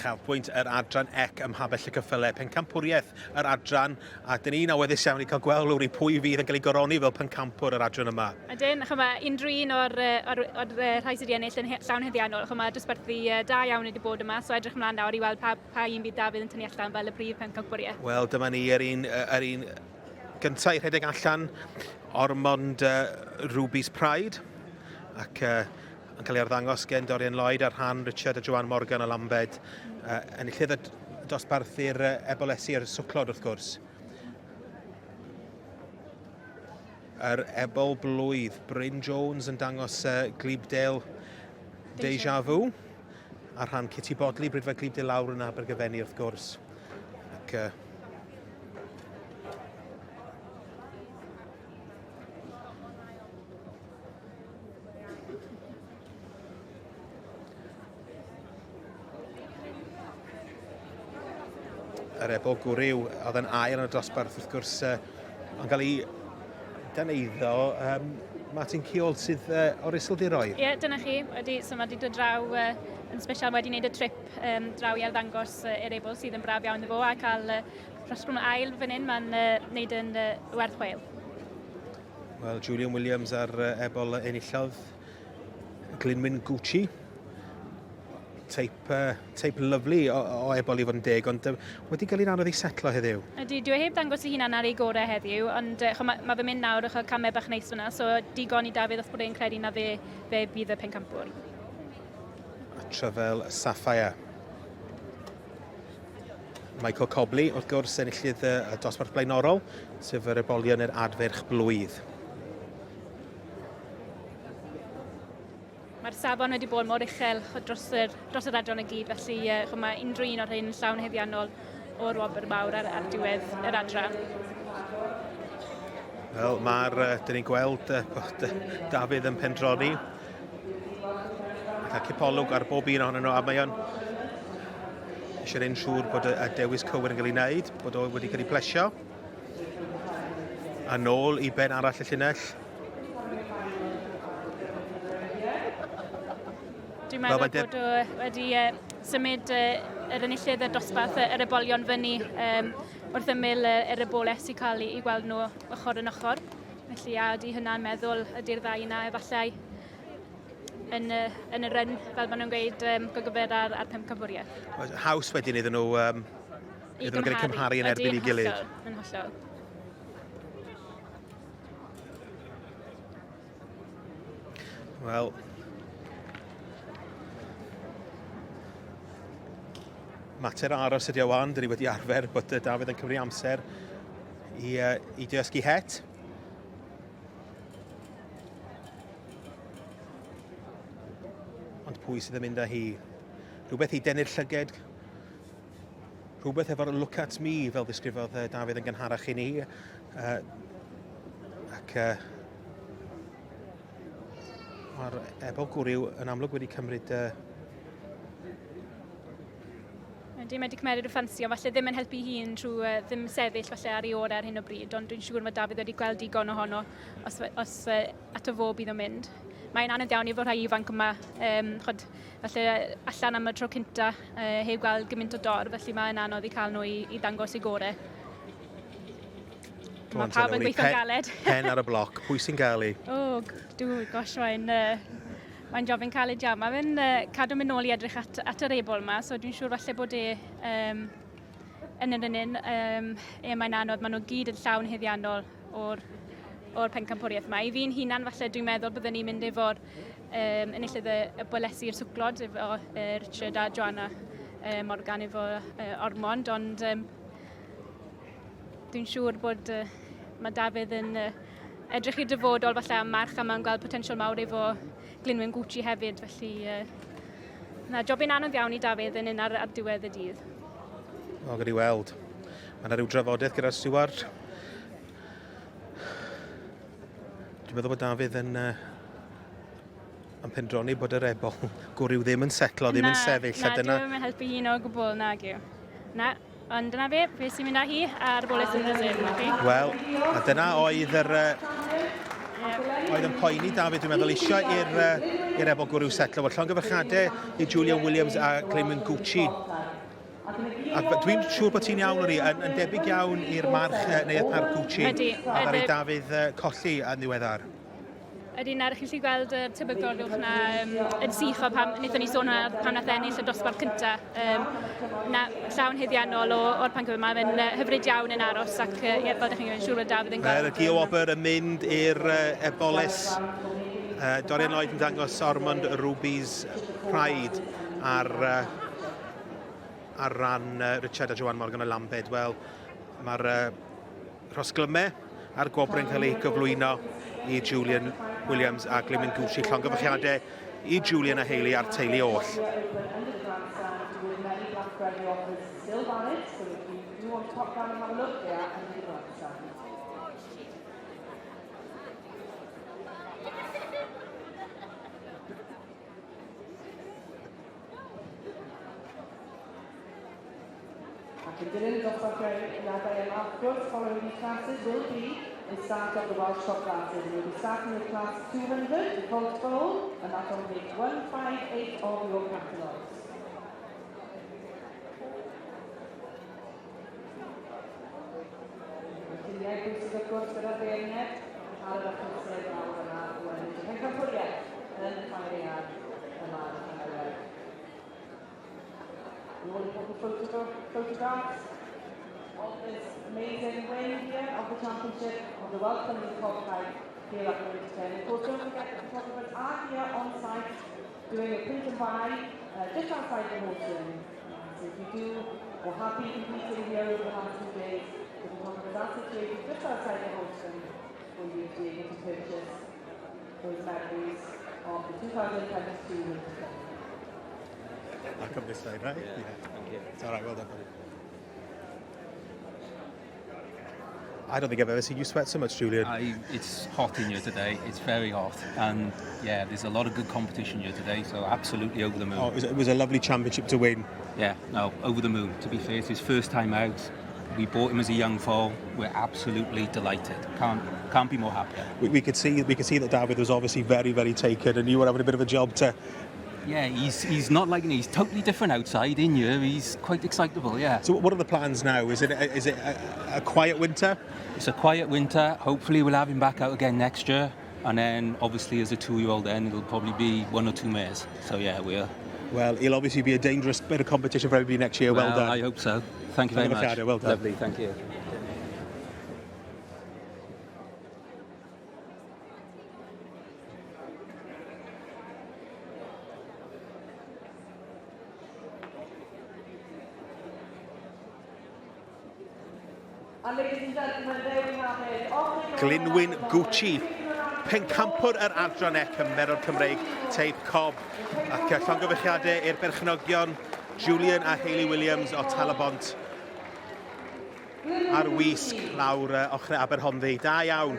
uchafbwynt yr adran ec ym Mhabell y Cyffyle, Pencampwriaeth yr adran, a dyn ni'n awyddus iawn i cael gweld lwri pwy fydd yn cael ei goroni fel pencampwr yr adran yma. Ydyn, unrhyw un o'r rhai sydd wedi ennill yn llawn heddiannol, dosbarthu da iawn wedi bod yma, so edrych ymlaen nawr i weld pa un bydd Dafydd yn tynnu allan fel y brif pencampwriaeth. Wel, dyma ni yr un gyntaf i rhedeg allan Ormond Ruby's Pride, ac yn cael ei arddangos gen Dorian Lloyd ar rhan Richard a Joan Morgan o Lambed. Enillydd y dosbarthu'r ebolesi'r swclod wrth gwrs. Yr ebol blwydd, Bryn Jones yn dangos Glebdale Deja Vu, ar rhan Kitty Bodley, brydfa Glebdale lawr yn Abergyfenni wrth gwrs. Ac yr ebol gwryw, oedd yn air yn y dosbarth wrth gwrs, yn cael ei daneiddo Martin Ciol sydd o'r Isildiroedd. Ie, dyna chi. So mae wedi dod draw yn special wedi wneud y trip draw i arddangos yr ebol sydd yn braf iawn efo a cael rhosgrwm ail fan hyn, mae'n wneud yn werth chweil. Wel, Julian Williams ar ebol enillodd Glynwyn Gucci. Teip lyflu o ebol i fod yn deg, ond wedi cael ei anodd i setlo heddiw. Dwi heb dangos ei hunan ar ei gorau heddiw, ond mae fe mynd nawr o'ch camau bach neis fyna, so digon i Dafydd os bod e'n credu na fe bydd y pencampwr. A tryfel Sapphire. Michael Cobley, wrth gwrs, enillydd y dosbarth blaenorol, sef yr ebolion yr adferch blwydd. Mae'r safon wedi bod mor uchel dros yr adran y gyd, felly mae unrhyw un o'r hyn llawn heddiannol o'r wobr mawr ar diwedd yr adran. Wel, dyn ni'n gweld bod Dafydd yn pendroni. Ac cipolwg ar bob un ohonyn nhw, a mae o'n eisiau ein siŵr bod y dewis cywir yn cael ei wneud, bod o wedi cael ei plesio. A nôl i ben arall y llinell. Dwi'n meddwl bod o wedi symud yr enillydd y dosbarth yr ebolion fyny wrth ymyl yr eboles i cael ei gweld nhw ochr yn ochr. Felly ydy hynna'n meddwl ydy'r ddau yna efallai yn y ryn, fel maen nhw'n gweud, gyfer ar pencampwriaeth. Haws wedyn iddyn nhw gael eu cymharu yn erbyn ei gilydd. Yn hollol. Wel, mater aros ydi o wan, dyn ni wedi arfer bod Dafydd yn cymryd amser i dysgu het. Ond pwy sydd yn mynd â hi? Rhywbeth i denu'r llyged. Rhywbeth efo'r look at me, fel ddisgrifodd Dafydd yn gynharach i ni. Ac mae'r ebol gwryw yn amlwg wedi cymryd Mae wedi cymryd y ffansio, falle ddim yn helpu hun trwy ddim sefyll falle ar ei orau ar hyn o bryd, ond dwi'n siŵr mae Dafydd wedi gweld digon ohono os ato fo bydd o'n mynd. Mae'n anodd iawn i fod rhai ifanc yma, falle allan am y tro cynta, heb gweld gymaint o dor, felly mae'n anodd i cael nhw i ddangos i gorau. Mae pawb yn gweithio'n galed. Pen ar y bloc, pwy sy'n gael ei? Gosh, mae'n job yn caled iawn. Mae fe'n cadw mynd nôl i edrych at yr ebol yma, so dwi'n siŵr falle bod yn yr un. Mae'n anodd, maen nhw gyd yn llawn heddiannol o'r pencampwriaeth yma. I fi'n hunan falle dwi'n meddwl byddwn ni'n mynd efo'r enillydd y bolesu'r swclod efo Richard a Joanna Morgan efo Ormond, ond dwi'n siŵr bod mae Dafydd yn edrych i'r dyfodol falle am march a mae'n gweld potensial mawr efo Glynwyn Gucci hefyd, felly jobyn anodd iawn i Dafydd yn un ar diwedd y dydd. O, gyda i weld. Mae yna rhyw drafodaeth gyda'r Stewart. Dwi'n meddwl bod Dafydd yn pendroni bod yr ebol gwryw ddim yn setlo, ddim yn sefyll. Na, dwi'n yn helpu hun o gwbl, nag yw. Na, ond dyna fe, beth sy'n mynd â hi ar boles yn ddysyn. Wel, a dyna oedd oedd yn poeni Dafydd, dwi'n meddwl, eisiau i'r ebol gwryw setlo. Wel, llongyfarchadau i Julian Williams a Glynwyn Gucci A dwi'n siŵr bod ti'n iawn o'r yn debyg iawn i'r march neu y parc Gucci. Ydy. A ddaru Dafydd colli yn ddiweddar. Ydy, na, chi'n gallu gweld y tebygolwch na yn sych o pam, wnaethon ni sôn pam nath ennill y dosbarth cyntaf. Na, llawn heddiannol o'r pan cyfnod yma, fe'n hyfryd iawn yn aros ac fel ydych chi'n gwneud, siŵr o Dafydd yn gweld. Y Gio Wobr yn mynd i'r ebolis. Dorian Lloyd yn dangos ormond Ruby's Pride ar ran Richard a Joan Morgan o Lambed. Wel, mae'r rhosglymau a'r gwobr yn cael ei gyflwyno i Julian Williams a Glymin Gucci. Llongyfarchiadau i Julian a Hayley a'r teulu oll. Beginning of following these classes will be the start of the Welsh Cup classes. We'll be starting with class 200, the cold bowl, and that's on page 158 of your catalogues. Wythiliau bwysig wrth gwrs gyda'r beirniad, ar y rhywbeth nawr yna yn Pencampwriaeth yn Cymreig Merlod Cymreig. We will put the photographs of this amazing win here of the championship of the Welsh Ponies Cob here at Cymreig Teip. Of course, don't forget that the photographers are here on site doing a print and buy just outside the horse ring. So if you do or have been completing here over the last 2 days, the photographers are situated just outside the horse ring for you to be able to purchase those medals of the 2022 Winter Cup. I'll come this side, right? Yeah. Thank you. It's all right, well done, buddy. I don't think I've ever seen you sweat so much, Julian. It's hot in here today. It's very hot. And yeah, there's a lot of good competition here today, so absolutely over the moon. Oh, it was a lovely championship to win. Yeah, no, over the moon. To be fair, it's his first time out. We bought him as a young foal. We're absolutely delighted. Can't be more happier. We could see that David was obviously very, very taken, and you were having a bit of a job to... Yeah, he's not like me. He's totally different outside. In here, he's quite excitable, yeah. So what are the plans now? Is it a quiet winter? It's a quiet winter. Hopefully we'll have him back out again next year. And then, obviously, as a 2-year-old then, it'll probably be 1 or 2 mares. So, yeah, we're... Well, he'll obviously be a dangerous bit of competition for everybody next year. Well done. I hope so. Thank you very much. Well done. Lovely, thank you. And ladies and gentlemen, there we have it. Glynwyn Gucci, pencampwr yr adrannau Merlod Cymreig Teip Cob, ac llongyfarchiadau i'r berchnogion Julian a Hayley Williams o Talabont ar wisg lawr ochrau Aberhonddu. Da iawn.